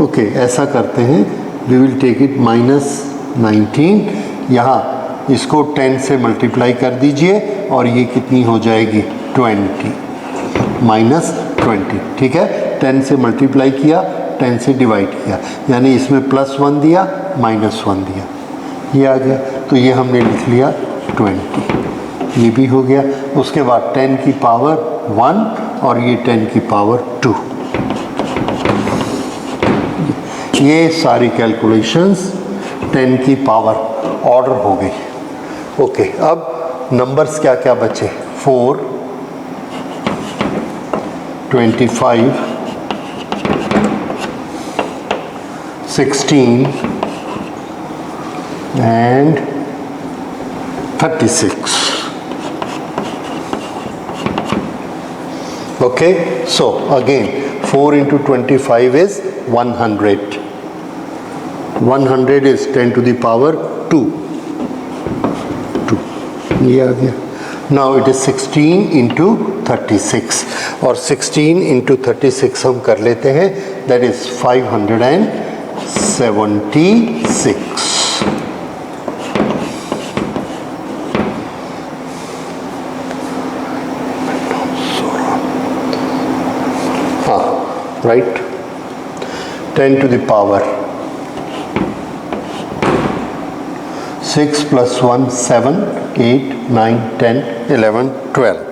ओके, ऐसा करते हैं, वी विल टेक इट -19। यहाँ इसको 10 से मल्टीप्लाई कर दीजिए और ये कितनी हो जाएगी? 20 -20। ठीक है, 10 से मल्टीप्लाई किया, 10 से डिवाइड किया, यानी इसमें +1 दिया, -1 दिया, ये आ गया। तो ये हमने लिख लिया 20, ये भी हो गया। उसके बाद 10 की पावर 1 और ये 10 की पावर 2। ये सारी कैलकुलेशंस 10 की पावर ऑर्डर हो गई। ओके, अब नंबर्स क्या क्या बचे? 4, 25, 16 and 36। Okay, so again 4 into 25 is 100. 100 is 10 to the power 2। ये आ गया। Now it is 16 into 36 और 16 into 36 हम कर लेते हैं, that is 576। हाँ, right, 10 to the power 6 plus 1 7 8 9 10 11 12.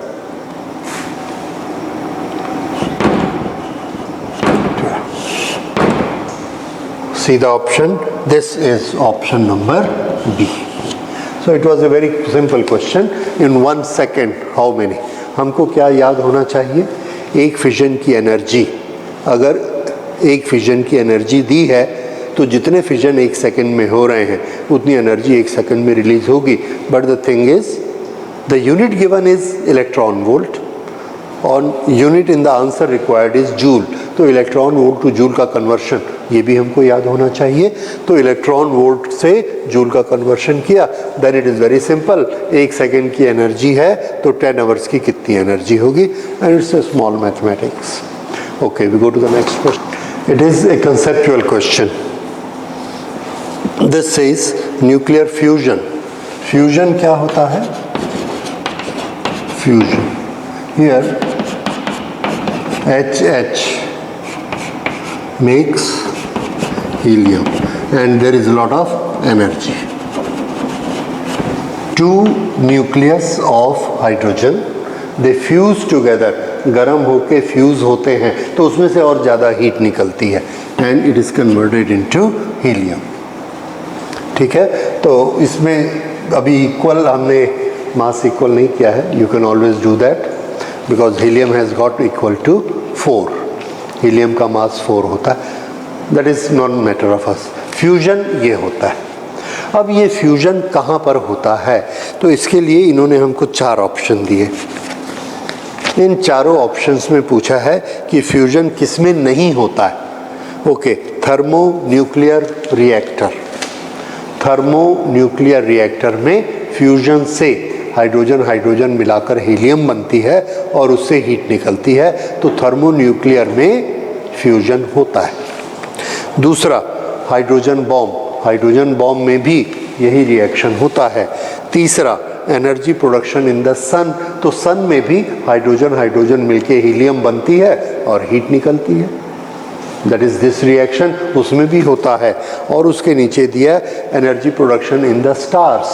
See the option, this is option number B. So it was a very simple question. In 1 second how many, हमको क्या याद होना चाहिए, एक फिजन की एनर्जी, अगर एक फिजन की एनर्जी दी है तो जितने फिजन एक सेकंड में हो रहे हैं उतनी एनर्जी एक सेकंड में रिलीज होगी. But the thing is the unit given is electron volt और unit in the answer required is joule. तो इलेक्ट्रॉन वोल्ट टू जूल का कन्वर्शन ये भी हमको याद होना चाहिए. तो इलेक्ट्रॉन वोल्ट से जूल का कन्वर्शन किया, then it is very simple. एक सेकेंड की एनर्जी है तो 10 आवर्स की कितनी एनर्जी होगी, and it's a small mathematics. Okay, we go to the next question. It is a conceptual question. This says nuclear fusion. Fusion क्या होता है? Fusion here HH makes helium and there is a lot of energy. Two nucleus of hydrogen, they fuse together. गर्म होके fuse होते हैं तो उसमें से और ज़्यादा हीट निकलती है and it is converted into helium. ठीक है, तो इसमें अभी इक्वल हमने मास इक्वल नहीं किया है. You can always do that because helium has got equal to 4. Helium का मास 4 होता है. That is not matter of us. Fusion ये होता है. अब ये फ्यूजन कहाँ पर होता है, तो इसके लिए इन्होंने हमको 4 ऑप्शन दिए. इन चारों ऑप्शंस में पूछा है कि फ्यूजन किस में नहीं होता है. Okay, thermo nuclear reactor. Thermo nuclear reactor में फ्यूजन से हाइड्रोजन हाइड्रोजन मिलाकर हीलियम बनती है और उससे हीट निकलती है, तो थर्मोन्यूक्लियर में फ्यूजन होता है. दूसरा, हाइड्रोजन बॉम्ब. हाइड्रोजन बॉम्ब में भी यही रिएक्शन होता है. तीसरा, एनर्जी प्रोडक्शन इन द सन. तो सन में भी हाइड्रोजन हाइड्रोजन मिलके हीलियम बनती है और हीट निकलती है. दैट इज दिस रिएक्शन, उसमें भी होता है. और उसके नीचे दिया energy production in the stars.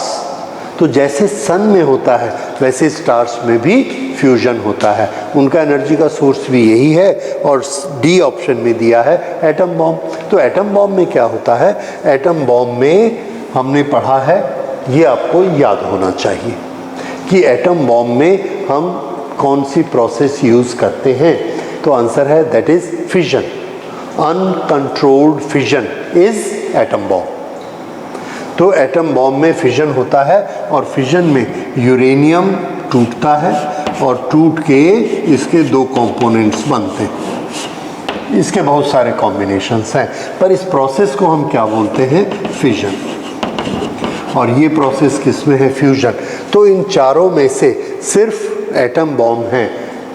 तो जैसे सन में होता है वैसे स्टार्स में भी फ्यूजन होता है. उनका एनर्जी का सोर्स भी यही है. और डी ऑप्शन में दिया है एटम बॉम्ब. तो एटम बॉम्ब में क्या होता है, एटम बॉम्ब में हमने पढ़ा है, ये आपको याद होना चाहिए कि एटम बॉम्ब में हम कौन सी प्रोसेस यूज़ करते हैं. तो आंसर है that is fission. Uncontrolled fission is atom bomb. तो एटम बॉम्ब में फिजन होता है और फिजन में यूरेनियम टूटता है और टूट के इसके 2 कंपोनेंट्स बनते हैं. इसके बहुत सारे कॉम्बिनेशंस हैं, पर इस प्रोसेस को हम क्या बोलते हैं, फिजन. और ये प्रोसेस किस में है, फ्यूजन. तो इन चारों में से सिर्फ एटम बॉम्ब है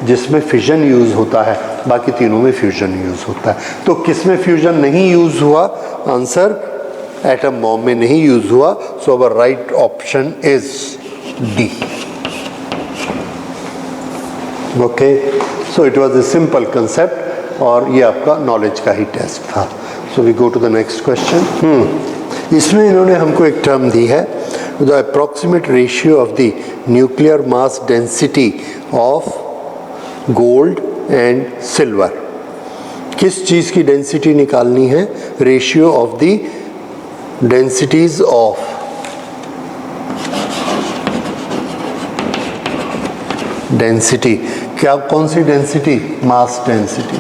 जिसमें फिजन यूज़ होता है, बाकी तीनों में फ्यूजन यूज़ होता है. तो किस में फ्यूजन नहीं यूज़ हुआ, आंसर एटम बॉम्ब में नहीं यूज हुआ. So our right option is D. Okay, so it was a simple concept और ये आपका नॉलेज का ही टेस्ट था. So we go to the next question. इसमें इन्होंने हमको एक टर्म दी है, the approximate ratio of the nuclear mass density of gold and silver. किस चीज़ की डेंसिटी निकालनी है, ratio of the densities of density. क्या, कौन सी डेंसिटी, मास डेंसिटी.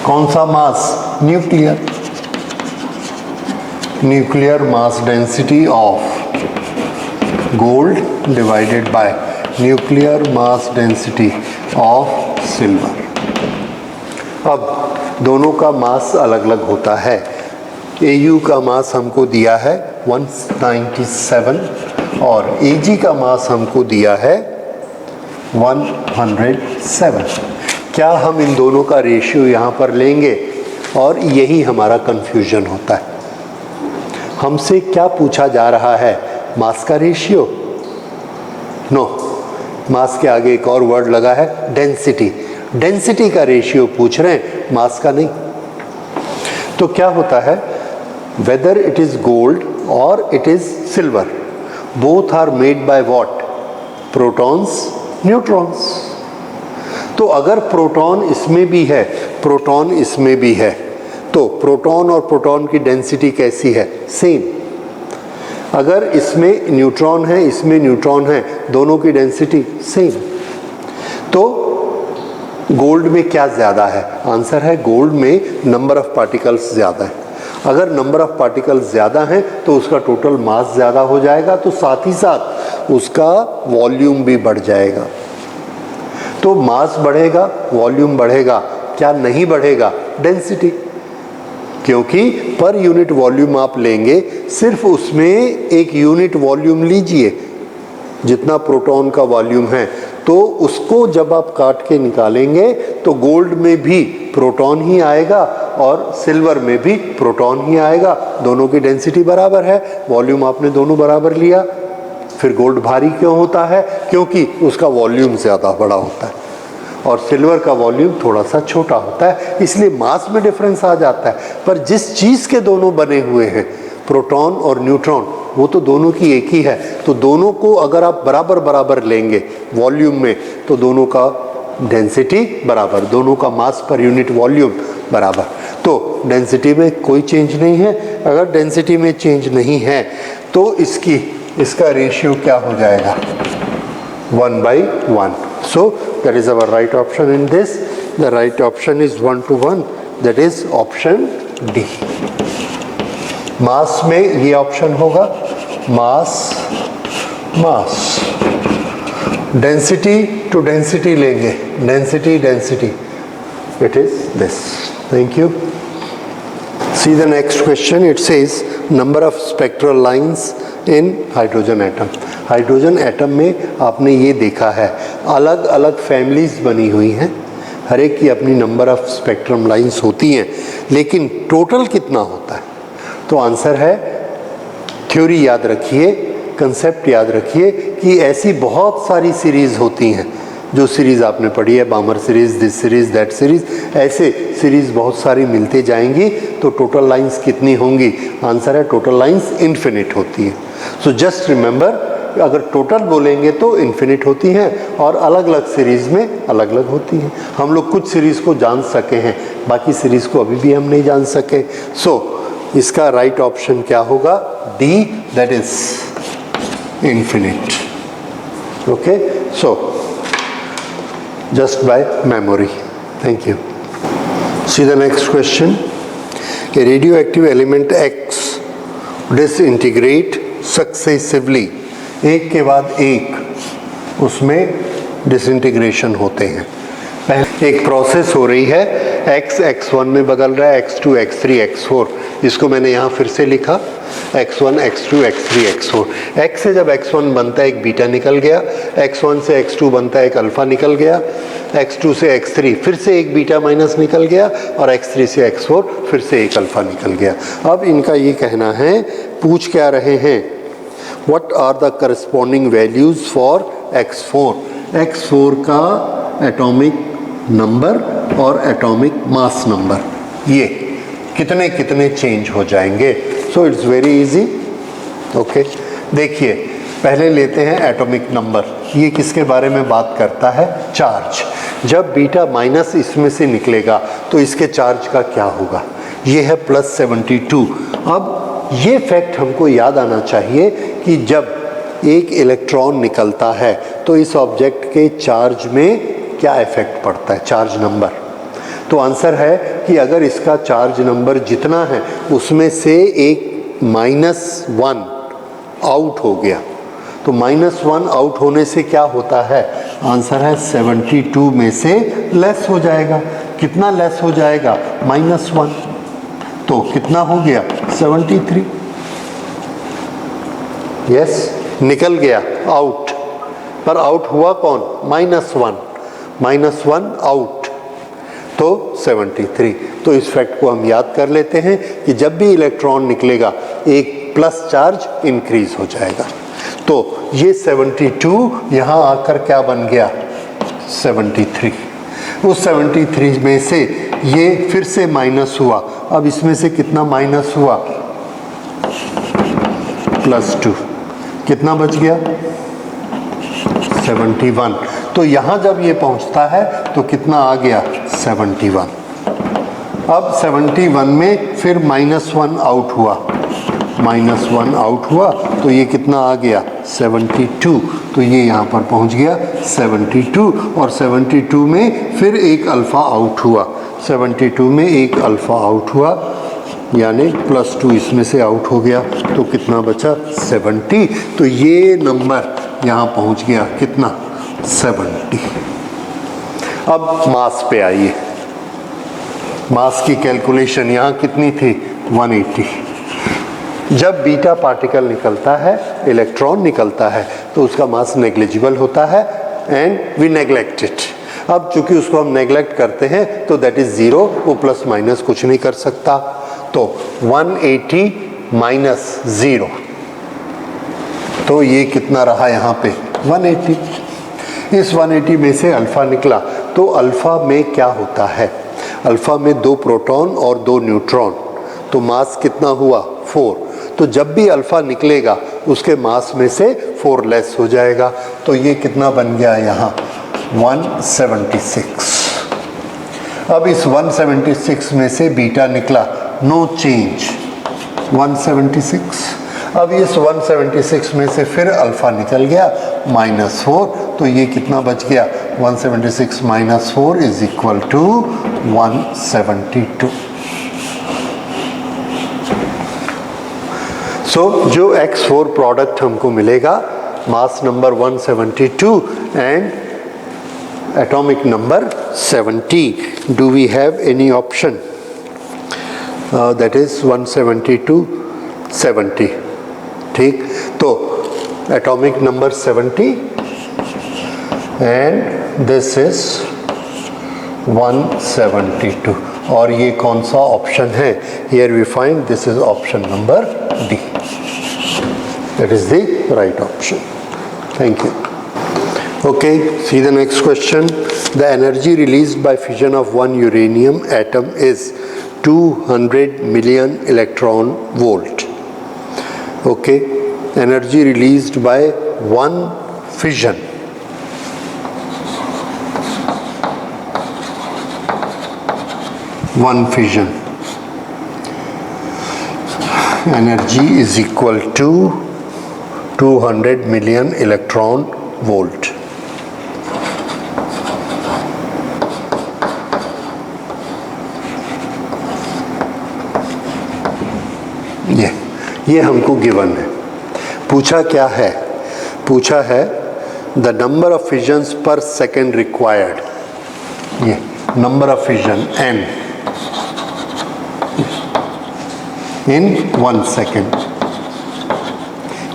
कौन सा mass, nuclear. Nuclear mass density of gold divided by nuclear mass density of silver. अब दोनों का मास अलग अलग होता है. AU का मास हमको दिया है 197 और AG का मास हमको दिया है 107. क्या हम इन दोनों का रेशियो यहाँ पर लेंगे, और यही हमारा कंफ्यूजन होता है. हमसे क्या पूछा जा रहा है, मास का रेशियो. नो, मास के आगे एक और वर्ड लगा है डेंसिटी. डेंसिटी का रेशियो पूछ रहे हैं, मास का नहीं. तो क्या होता है, whether it is gold or it is silver, both are made by what? Protons, neutrons. तो अगर प्रोटॉन इसमें भी है, प्रोटॉन इसमें भी है, तो प्रोटॉन और प्रोटॉन की डेंसिटी कैसी है? सेम। अगर इसमें न्यूट्रॉन है, इसमें न्यूट्रॉन है, दोनों की डेंसिटी सेम। तो गोल्ड में क्या ज़्यादा है? आंसर है गोल्ड में नंबर ऑफ पार्टिकल्स ज़्यादा है। अगर नंबर ऑफ पार्टिकल्स ज़्यादा हैं तो उसका टोटल मास ज़्यादा हो जाएगा, तो साथ ही साथ उसका वॉल्यूम भी बढ़ जाएगा। तो मास बढ़ेगा, वॉल्यूम बढ़ेगा, क्या नहीं बढ़ेगा? डेंसिटी। क्योंकि पर यूनिट वॉल्यूम आप लेंगे, सिर्फ उसमें एक यूनिट वॉल्यूम लीजिए, जितना प्रोटॉन का वॉल्यूम है, तो उसको जब आप काट के निकालेंगे तो गोल्ड में भी प्रोटॉन ही आएगा और सिल्वर में भी प्रोटॉन ही आएगा। दोनों की डेंसिटी बराबर है, वॉल्यूम आपने दोनों बराबर लिया। फिर गोल्ड भारी क्यों होता है? क्योंकि उसका वॉल्यूम ज़्यादा बड़ा होता है और सिल्वर का वॉल्यूम थोड़ा सा छोटा होता है, इसलिए मास में डिफरेंस आ जाता है। पर जिस चीज़ के दोनों बने हुए हैं, प्रोटॉन और न्यूट्रॉन, वो तो दोनों की एक ही है। तो दोनों को अगर आप बराबर बराबर लेंगे वॉल्यूम में, तो दोनों का डेंसिटी बराबर, दोनों का मास पर यूनिट वॉल्यूम बराबर। तो डेंसिटी में कोई चेंज नहीं है। अगर डेंसिटी में चेंज नहीं है तो इसका रेशियो क्या हो जाएगा? 1/1. So that is our right option in this. The right option is 1:1. That is option D. मास में ये ऑप्शन होगा, मास मास। डेंसिटी टू डेंसिटी लेंगे, density density, it is this. Thank you. See the next question. It says number of spectral lines in hydrogen atom. Hydrogen atom में आपने ये देखा है अलग अलग फैमिलीज बनी हुई हैं, हर एक की अपनी नंबर ऑफ स्पेक्ट्रम लाइंस होती हैं, लेकिन टोटल कितना होता है? तो आंसर है, थ्योरी याद रखिए, कंसेप्ट याद रखिए कि ऐसी बहुत सारी सीरीज़ होती हैं, जो सीरीज़ आपने पढ़ी है, Balmer series, this series, that series, ऐसे सीरीज़ बहुत सारी मिलते जाएंगी। तो टोटल लाइंस कितनी होंगी? आंसर है टोटल लाइंस इन्फिनिट होती है। सो जस्ट रिमेंबर, अगर टोटल बोलेंगे तो इन्फिनिट होती हैं और अलग अलग सीरीज़ में अलग अलग होती हैं। हम लोग कुछ सीरीज़ को जान सके हैं, बाकी सीरीज़ को अभी भी हम नहीं जान सके। सो इसका राइट ऑप्शन क्या होगा? D, that is infinite. Okay, so just by memory. Thank you. See the next question. A radioactive element X disintegrate successively. एक के बाद एक उसमें डिसइंटीग्रेशन होते हैं। पहले एक प्रोसेस हो रही है, X X1 में बदल रहा है, X2 X3 X4। इसको मैंने यहाँ फिर से लिखा, X1 X2 X3 X4। X से जब X1 बनता है एक बीटा निकल गया, X1 से X2 बनता है एक अल्फ़ा निकल गया, X2 से X3 फिर से एक बीटा माइनस निकल गया और X3 से X4 फिर से एक अल्फ़ा निकल गया। अब इनका ये कहना है, पूछ क्या रहे हैं, What are the corresponding values for X4? X4 का एटॉमिक नंबर और एटॉमिक मास नंबर, ये कितने कितने चेंज हो जाएंगे? So it's very easy. Okay, देखिए पहले लेते हैं एटॉमिक नंबर। ये किसके बारे में बात करता है? चार्ज। जब बीटा माइनस इसमें से निकलेगा तो इसके चार्ज का क्या होगा? ये है +72। अब ये फैक्ट हमको याद आना चाहिए कि जब एक इलेक्ट्रॉन निकलता है तो इस ऑब्जेक्ट के चार्ज में क्या इफेक्ट पड़ता है? Charge number. तो आंसर है कि अगर इसका चार्ज नंबर जितना है उसमें से एक -1 आउट हो गया, तो -1 आउट होने से क्या होता है? आंसर है 72 में से लेस हो जाएगा। कितना लेस हो जाएगा? -1। तो कितना हो गया? 73। यस, निकल गया आउट, पर आउट हुआ कौन? -1 आउट, तो 73। तो इस फैक्ट को हम याद कर लेते हैं कि जब भी इलेक्ट्रॉन निकलेगा एक प्लस चार्ज इंक्रीज हो जाएगा। तो ये 72 यहाँ आकर क्या बन गया? 73। उस 73 में से ये फिर से माइनस हुआ, अब इसमें से कितना माइनस हुआ, +2, कितना बच गया, 71। तो यहाँ जब ये पहुँचता है तो कितना आ गया, 71। अब 71 में फिर -1 आउट हुआ, -1 आउट हुआ तो ये कितना आ गया, 72। तो ये यहाँ पर पहुँच गया 72, और 72 में फिर एक अल्फ़ा आउट हुआ, 72 में एक अल्फ़ा आउट हुआ, यानी +2 इसमें से आउट हो गया, तो कितना बचा, 70। तो ये नंबर यहाँ पहुँच गया कितना, 70। अब मास पे आइए, मास की कैलकुलेशन यहाँ कितनी थी, 180। जब बीटा पार्टिकल निकलता है, इलेक्ट्रॉन निकलता है, तो उसका मास नेग्लिजिबल होता है एंड वी नेग्लेक्ट इट। अब चूंकि उसको हम नेग्लेक्ट करते हैं तो दैट इज 0, वो प्लस माइनस कुछ नहीं कर सकता। तो 180 माइनस 0, तो ये कितना रहा यहाँ पे, 180। इस 180 में से अल्फ़ा निकला, तो अल्फ़ा में क्या होता है, अल्फ़ा में 2 प्रोटॉन और 2 न्यूट्रॉन, तो मास कितना हुआ, 4। तो जब भी अल्फ़ा निकलेगा उसके मास में से 4 लेस हो जाएगा, तो ये कितना बन गया यहाँ, 176। अब इस 176 में से बीटा निकला, नो चेंज, 176। अब इस 176 में से फिर अल्फ़ा निकल गया, -4, तो ये कितना बच गया, 176 - 4 इज इक्वल टू 172। सो जो X4 प्रोडक्ट हमको मिलेगा, mass number 172 and atomic number 70। Do we have any option, that is 172 70, ठीक। तो atomic number 70 and this is 172, और ये कौन सा ऑप्शन है, here we find this is option number D, that is the right option. Thank you. Okay, see the next question. The energy released by fission of one uranium atom is 200 million electron volt. Okay, energy released by one fission. One fission. Energy is equal to 200 million electron volt. ये हमको given है। पूछा क्या है, पूछा है the number of फिजन्स पर second required, ये number of fission n in 1 second,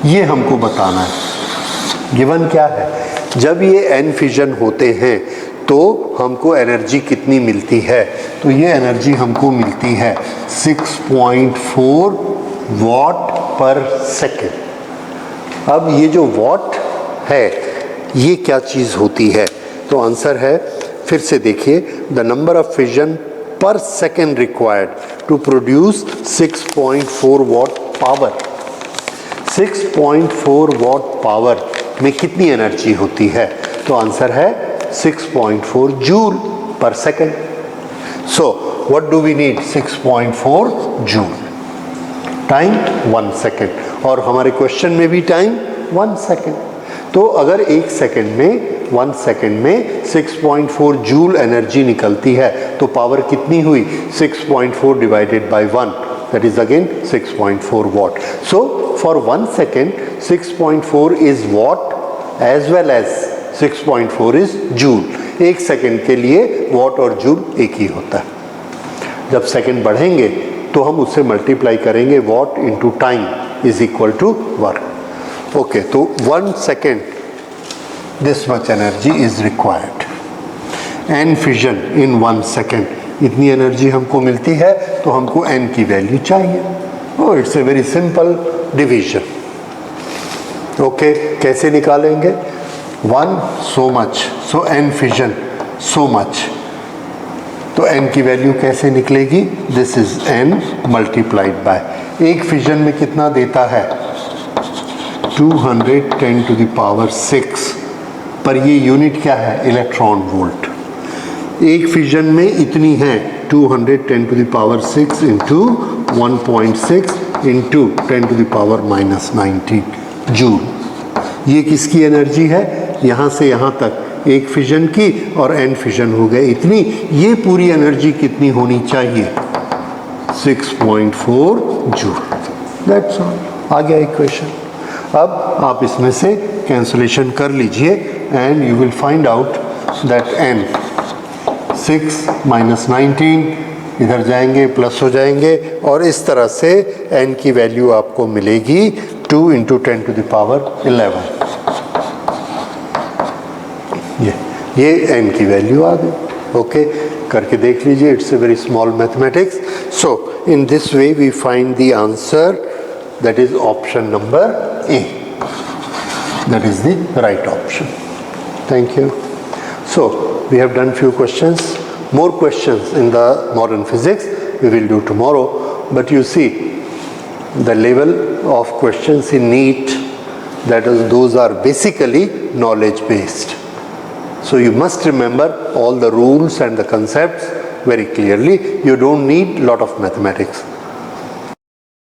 ये हमको बताना है। गिवन क्या है, जब ये n फिजन होते हैं तो हमको एनर्जी कितनी मिलती है, तो ये एनर्जी हमको मिलती है 6.4 वॉट पर सेकेंड। अब ये जो वॉट है ये क्या चीज़ होती है, तो आंसर है, फिर से देखिए, the number of fission per second required to produce 6.4 watt power. 6.4 watt power में कितनी एनर्जी होती है, तो आंसर है 6.4 joule per second. So what do we need, 6.4 joule, time 1 second, और हमारे क्वेश्चन में भी टाइम 1 सेकेंड। तो अगर 1 सेकेंड में 1 सेकेंड में 6.4 जूल एनर्जी निकलती है तो पावर कितनी हुई, 6.4 divided by 1, that is again 6.4 watt. So for 1 second 6.4 is watt as well as 6.4 is joule. 1 second के लिए वॉट और जूल एक ही होता है। जब सेकेंड बढ़ेंगे तो हम उससे मल्टीप्लाई करेंगे, watt into time is equal to work. Okay, तो 1 second this much energy is required, n fission in 1 second, इतनी एनर्जी हमको मिलती है तो हमको n की वैल्यू चाहिए। और it's a very simple division. Okay, कैसे निकालेंगे, 1 so much, so n fission so much, तो n की वैल्यू कैसे निकलेगी? This is n multiplied by, एक फिजन में कितना देता है? 210 टू द पावर 6, पर ये यूनिट क्या है? Electron volt. एक फिजन में इतनी है 210 to the power 6 into 1.6 into 10 to the power -19 joule. ये किसकी एनर्जी है? यहाँ से यहाँ तक एक फिजन की, और n फिजन हो गए इतनी। ये पूरी एनर्जी कितनी होनी चाहिए? 6.4 जूल। That's all. आ गया इक्वेशन। अब आप इसमें से कैंसलेशन कर लीजिए and you will find out that n 6 - 19 इधर जाएंगे प्लस हो जाएंगे, और इस तरह से n की वैल्यू आपको मिलेगी 2 × 10 टू द पावर 11। ये n की वैल्यू आ गई। ओके, करके देख लीजिए। It's a very small mathematics. So in this way we find the answer, that is option number A, that is the right option. Thank you. So we have done few questions, more questions in the modern physics we will do tomorrow, but you see the level of questions in NEET, that is, those are basically knowledge based, so you must remember all the rules and the concepts very clearly. You don't need lot of mathematics.